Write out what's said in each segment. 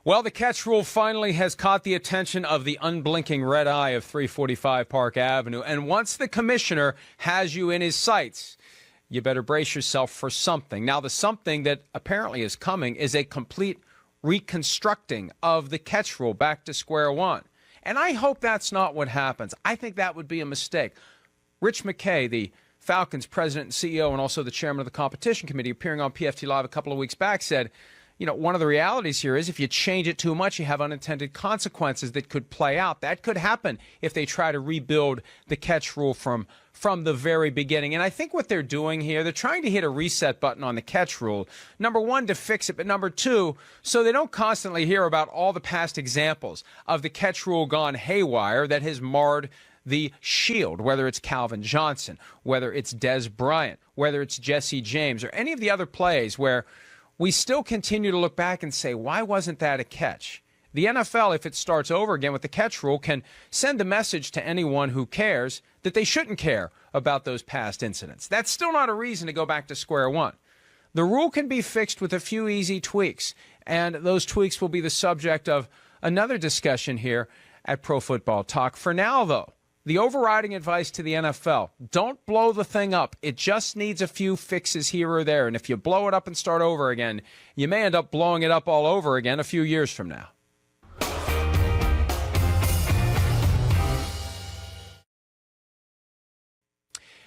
Well, the catch rule finally has caught the attention of the unblinking red eye of 345 Park Avenue. And once the commissioner has you in his sights, you better brace yourself for something. Now, the something that apparently is coming is a complete reconstructing of the catch rule back to square one. And I hope that's not what happens. I think that would be a mistake. Rich McKay, the Falcons president and CEO and also the chairman of the competition committee, appearing on PFT Live a couple of weeks back, said, you know, one of the realities here is if you change it too much, you have unintended consequences that could play out. That could happen if they try to rebuild the catch rule from the very beginning. And I think what they're doing here, they're trying to hit a reset button on the catch rule. Number one, to fix it, but number two, so they don't constantly hear about all the past examples of the catch rule gone haywire that has marred the Shield, whether it's Calvin Johnson, whether it's Des Bryant, whether it's Jesse James, or any of the other plays where we still continue to look back and say, why wasn't that a catch? The NFL, if it starts over again with the catch rule, can send a message to anyone who cares that they shouldn't care about those past incidents. That's still not a reason to go back to square one. The rule can be fixed with a few easy tweaks, and those tweaks will be the subject of another discussion here at Pro Football Talk. For now, though, the overriding advice to the NFL, don't blow the thing up. It just needs a few fixes here or there. And if you blow it up and start over again, you may end up blowing it up all over again a few years from now.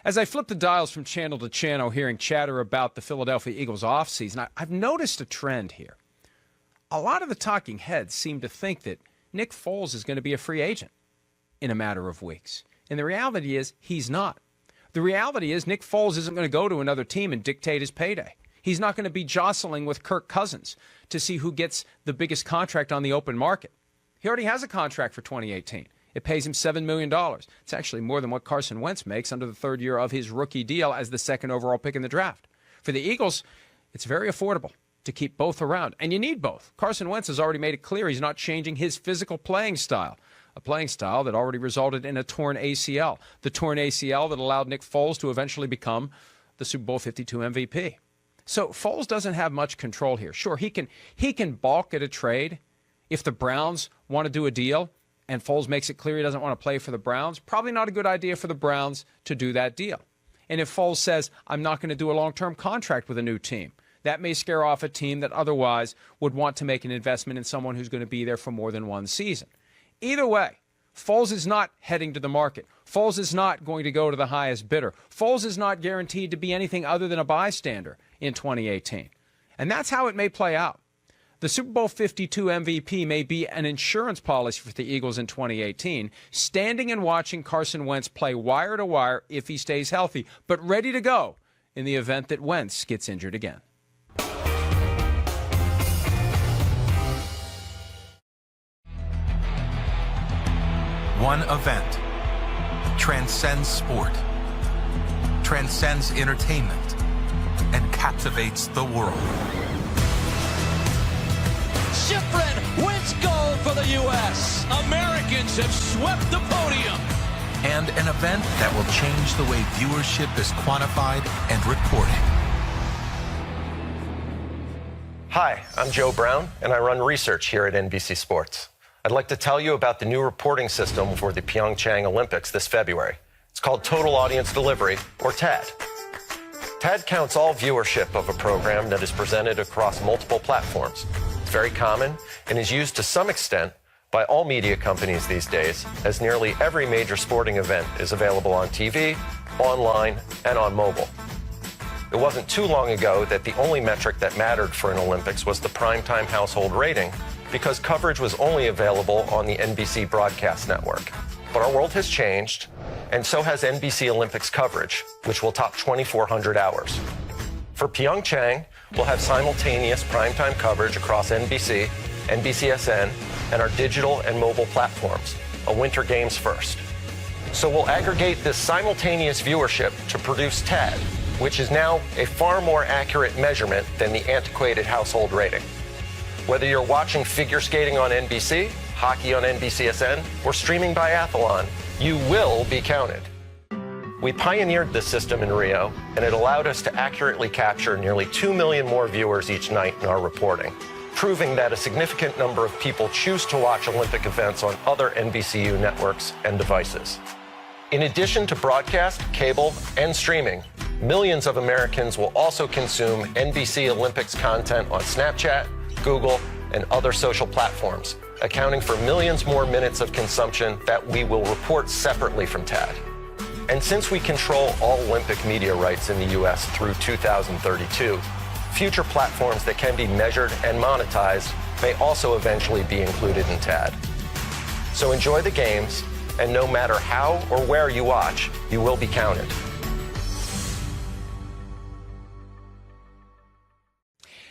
As I flip the dials from channel to channel, hearing chatter about the Philadelphia Eagles offseason, I've noticed a trend here. A lot of the talking heads seem to think that Nick Foles is going to be a free agent in a matter of weeks. And the reality is he's not. The reality is Nick Foles isn't going to go to another team and dictate his payday. He's not going to be jostling with Kirk Cousins to see who gets the biggest contract on the open market. He already has a contract for 2018. It pays him $7 million. It's actually more than what Carson Wentz makes under the third year of his rookie deal as the second overall pick in the draft. For the Eagles, it's very affordable to keep both around, and you need both. Carson Wentz has already made it clear he's not changing his physical playing style. A playing style that already resulted in a torn ACL. The torn ACL that allowed Nick Foles to eventually become the Super Bowl 52 MVP. So Foles doesn't have much control here. Sure, he can balk at a trade if the Browns want to do a deal and Foles makes it clear he doesn't want to play for the Browns. Probably not a good idea for the Browns to do that deal. And if Foles says, I'm not going to do a long-term contract with a new team, that may scare off a team that otherwise would want to make an investment in someone who's going to be there for more than one season. Either way, Foles is not heading to the market. Foles is not going to go to the highest bidder. Foles is not guaranteed to be anything other than a bystander in 2018. And that's how it may play out. The Super Bowl 52 MVP may be an insurance policy for the Eagles in 2018, standing and watching Carson Wentz play wire to wire if he stays healthy, but ready to go in the event that Wentz gets injured again. One event transcends sport, transcends entertainment, and captivates the world. Schifrin wins gold for the U.S. Americans have swept the podium. And an event that will change the way viewership is quantified and reported. Hi, I'm Joe Brown, and I run research here at NBC Sports. I'd like to tell you about the new reporting system for the Pyeongchang Olympics this February. It's called Total Audience Delivery, or TAD. TAD counts all viewership of a program that is presented across multiple platforms. It's very common and is used to some extent by all media companies these days, as nearly every major sporting event is available on TV, online, and on mobile. It wasn't too long ago that the only metric that mattered for an Olympics was the primetime household rating, because coverage was only available on the NBC broadcast network. But our world has changed, and so has NBC Olympics coverage, which will top 2,400 hours. For Pyeongchang, we'll have simultaneous primetime coverage across NBC, NBCSN, and our digital and mobile platforms, a Winter Games first. So we'll aggregate this simultaneous viewership to produce TAD, which is now a far more accurate measurement than the antiquated household rating. Whether you're watching figure skating on NBC, hockey on NBCSN, or streaming biathlon, you will be counted. We pioneered this system in Rio, and it allowed us to accurately capture nearly 2 million more viewers each night in our reporting. proving that a significant number of people choose to watch Olympic events on other NBCU networks and devices. In addition to broadcast, cable, and streaming, millions of Americans will also consume NBC Olympics content on Snapchat, Google, and other social platforms, accounting for millions more minutes of consumption that we will report separately from TAD. And since we control all Olympic media rights in the U.S. through 2032, future platforms that can be measured and monetized may also eventually be included in TAD. So enjoy the games, and no matter how or where you watch, you will be counted.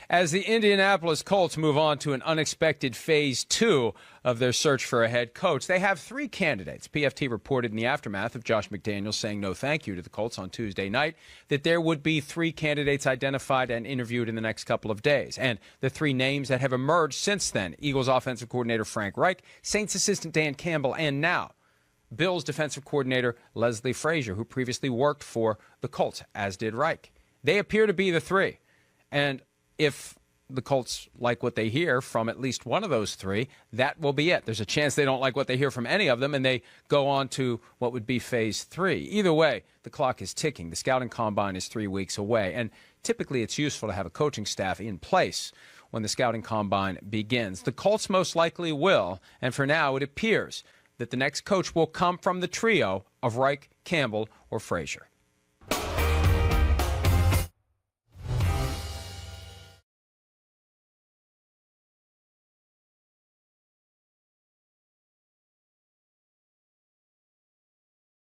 As the Indianapolis Colts move on to an unexpected phase 2 of their search for a head coach, they have 3 candidates. PFT reported in the aftermath of Josh McDaniels saying no thank you to the Colts on Tuesday night that there would be 3 candidates identified and interviewed in the next couple of days. And the 3 names that have emerged since then: Eagles offensive coordinator Frank Reich, Saints assistant Dan Campbell, and now Bills defensive coordinator Leslie Frazier, who previously worked for the Colts, as did Reich. They appear to be the 3. And if the Colts like what they hear from at least one of those 3, that will be it. There's a chance they don't like what they hear from any of them, and they go on to what would be phase 3. Either way, the clock is ticking. The scouting combine is 3 weeks away, and typically it's useful to have a coaching staff in place when the scouting combine begins. The Colts most likely will, and for now it appears that the next coach will come from the trio of Reich, Campbell, or Frazier.